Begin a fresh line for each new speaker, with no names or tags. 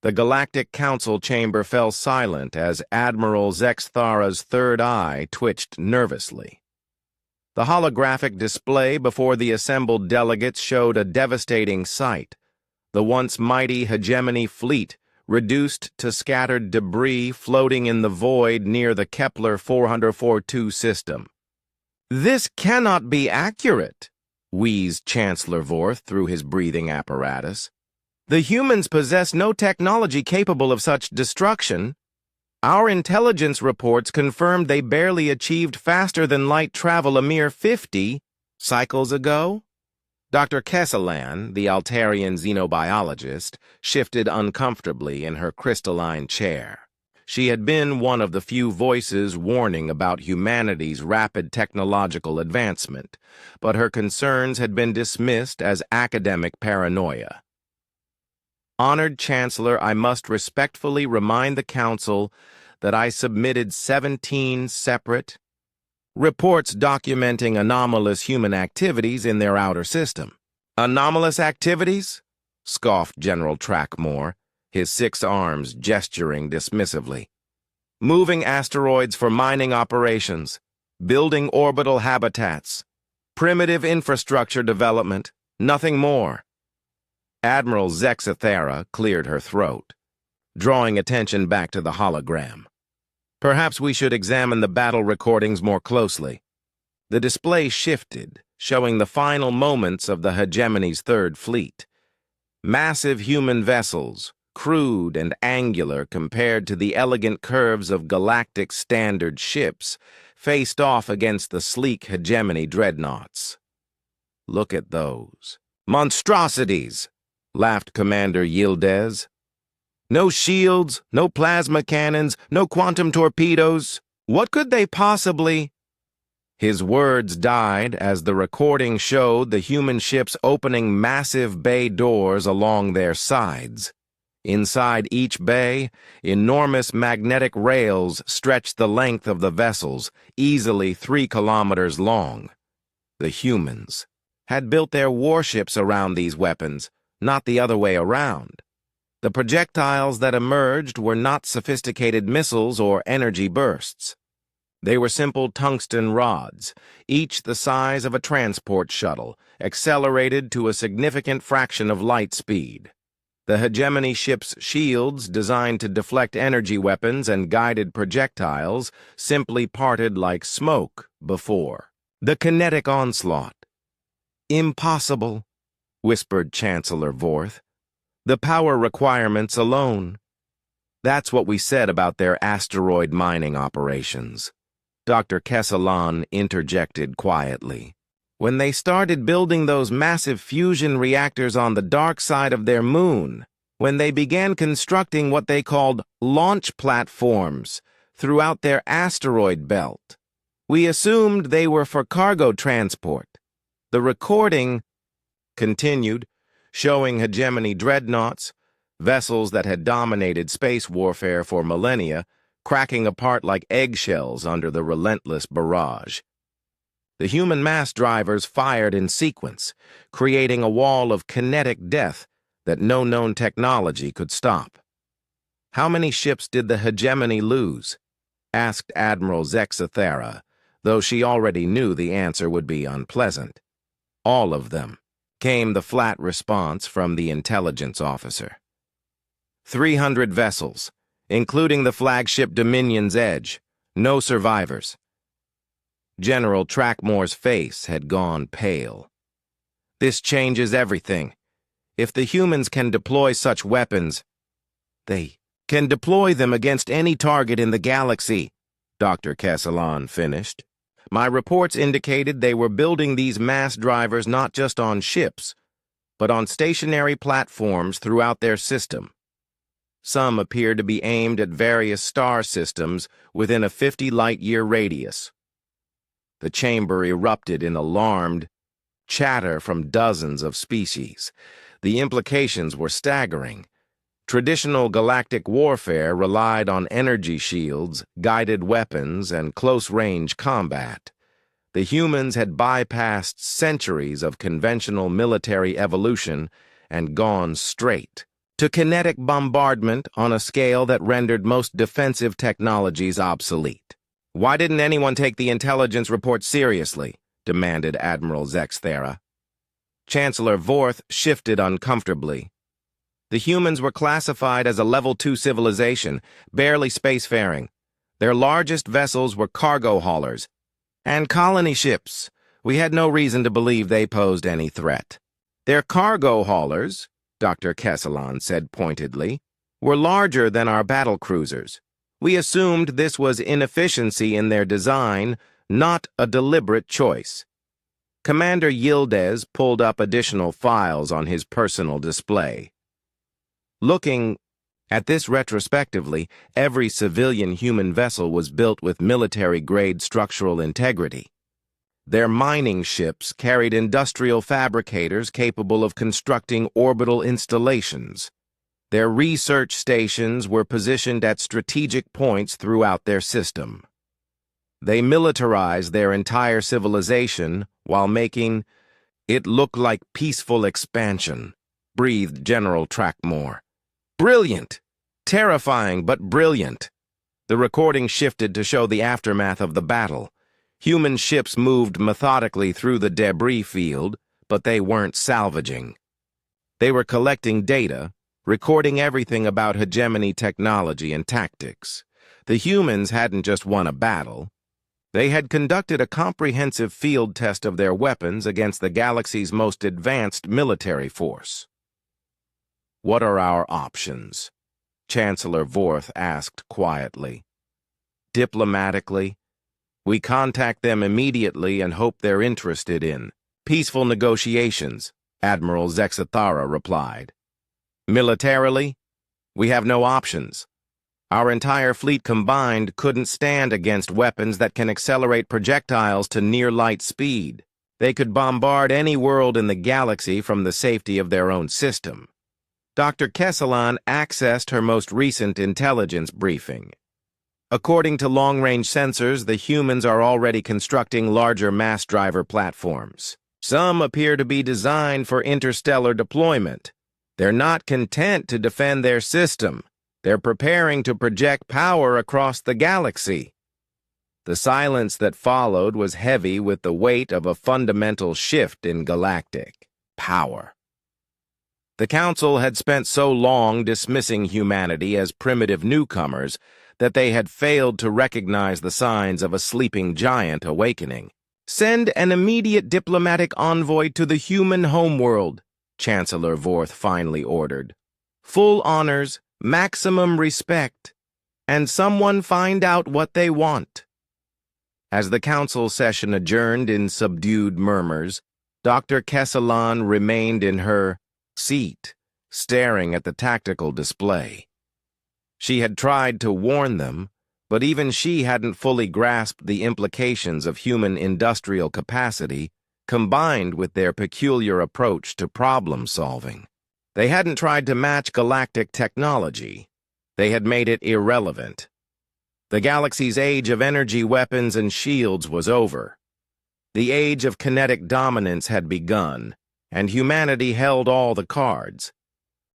The Galactic Council chamber fell silent as Admiral Zexthara's third eye twitched nervously. The holographic display before the assembled delegates showed a devastating sight: the once mighty hegemony fleet reduced to scattered debris floating in the void near the Kepler 442 system. "This cannot be accurate," wheezed Chancellor Vorth through his breathing apparatus. "The humans possess no technology capable of such destruction. Our intelligence reports confirmed they barely achieved faster-than-light travel a mere 50 cycles ago." Dr. Kesselan, the Altarian xenobiologist, shifted uncomfortably in her crystalline chair. She had been one of the few voices warning about humanity's rapid technological advancement, but her concerns had been dismissed as academic paranoia. "Honored Chancellor, I must respectfully remind the Council that I submitted 17 separate reports documenting anomalous human activities in their outer system." "Anomalous activities?" scoffed General Trackmore, his 6 arms gesturing dismissively. "Moving asteroids for mining operations, building orbital habitats, primitive infrastructure development, nothing more." Admiral Zexthara cleared her throat, drawing attention back to the hologram. "Perhaps we should examine the battle recordings more closely." The display shifted, showing the final moments of the hegemony's third fleet. Massive human vessels, crude and angular compared to the elegant curves of galactic standard ships, faced off against the sleek hegemony dreadnoughts. "Look at those monstrosities," laughed Commander Yildiz. "No shields, no plasma cannons, no quantum torpedoes. What could they possibly—" His words died as the recording showed the human ships opening massive bay doors along their sides. Inside each bay, enormous magnetic rails stretched the length of the vessels, easily 3 kilometers long. The humans had built their warships around these weapons, not the other way around. The projectiles that emerged were not sophisticated missiles or energy bursts. They were simple tungsten rods, each the size of a transport shuttle, accelerated to a significant fraction of light speed. The hegemony ship's shields, designed to deflect energy weapons and guided projectiles, simply parted like smoke before the kinetic onslaught. "Impossible," whispered Chancellor Vorth. "The power requirements alone." "That's what we said about their asteroid mining operations," Dr. Kesselan interjected quietly. "When they started building those massive fusion reactors on the dark side of their moon, when they began constructing what they called launch platforms throughout their asteroid belt, we assumed they were for cargo transport. The recording continued, showing hegemony dreadnoughts, vessels that had dominated space warfare for millennia, cracking apart like eggshells under the relentless barrage. The human mass drivers fired in sequence, creating a wall of kinetic death that no known technology could stop. "How many ships did the hegemony lose?" asked Admiral Zexthara, though she already knew the answer would be unpleasant. "All of them," came the flat response from the intelligence officer. 300 vessels, including the flagship Dominion's Edge. No survivors." General Trackmore's face had gone pale. "This changes everything. If the humans can deploy such weapons, they can deploy them against any target in the galaxy," Dr. Kesselan finished. "My reports indicated they were building these mass drivers not just on ships, but on stationary platforms throughout their system. Some appear to be aimed at various star systems within a 50 light-year radius." The chamber erupted in alarmed chatter from dozens of species. The implications were staggering. Traditional galactic warfare relied on energy shields, guided weapons, and close-range combat. The humans had bypassed centuries of conventional military evolution and gone straight to kinetic bombardment on a scale that rendered most defensive technologies obsolete. "Why didn't anyone take the intelligence report seriously?" demanded Admiral Zexthera. Chancellor Vorth shifted uncomfortably. The humans were classified as a Level 2 civilization, barely spacefaring. Their largest vessels were cargo haulers and colony ships. We had no reason to believe they posed any threat. "Their cargo haulers," Dr. Kesselon said pointedly, "were larger than our battle cruisers. We assumed this was inefficiency in their design, not a deliberate choice." Commander Yildiz pulled up additional files on his personal display. Looking at this retrospectively, every civilian human vessel was built with military-grade structural integrity. Their mining ships carried industrial fabricators capable of constructing orbital installations. Their research stations were positioned at strategic points throughout their system. They militarized their entire civilization while making it look like peaceful expansion, breathed General Trackmore. "Brilliant! Terrifying, but brilliant." The recording shifted to show the aftermath of the battle. Human ships moved methodically through the debris field, but they weren't salvaging. They were collecting data, recording everything about hegemony technology and tactics. The humans hadn't just won a battle. They had conducted a comprehensive field test of their weapons against the galaxy's most advanced military force. "What are our options?" Chancellor Vorth asked quietly. "Diplomatically, we contact them immediately and hope they're interested in peaceful negotiations," Admiral Zexthera replied. "Militarily, we have no options. Our entire fleet combined couldn't stand against weapons that can accelerate projectiles to near-light speed. They could bombard any world in the galaxy from the safety of their own system." Dr. Kesselon accessed her most recent intelligence briefing. According to long-range sensors, the humans are already constructing larger mass driver platforms. Some appear to be designed for interstellar deployment. They're not content to defend their system. They're preparing to project power across the galaxy. The silence that followed was heavy with the weight of a fundamental shift in galactic power. The Council had spent so long dismissing humanity as primitive newcomers that they had failed to recognize the signs of a sleeping giant awakening. "Send an immediate diplomatic envoy to the human homeworld," Chancellor Vorth finally ordered. "Full honors, maximum respect, and someone find out what they want." As the council session adjourned in subdued murmurs, Dr. Kesselon remained in her seat, staring at the tactical display. She had tried to warn them, but even she hadn't fully grasped the implications of human industrial capacity combined with their peculiar approach to problem-solving. They hadn't tried to match galactic technology. They had made it irrelevant. The galaxy's age of energy weapons and shields was over. The age of kinetic dominance had begun, and humanity held all the cards.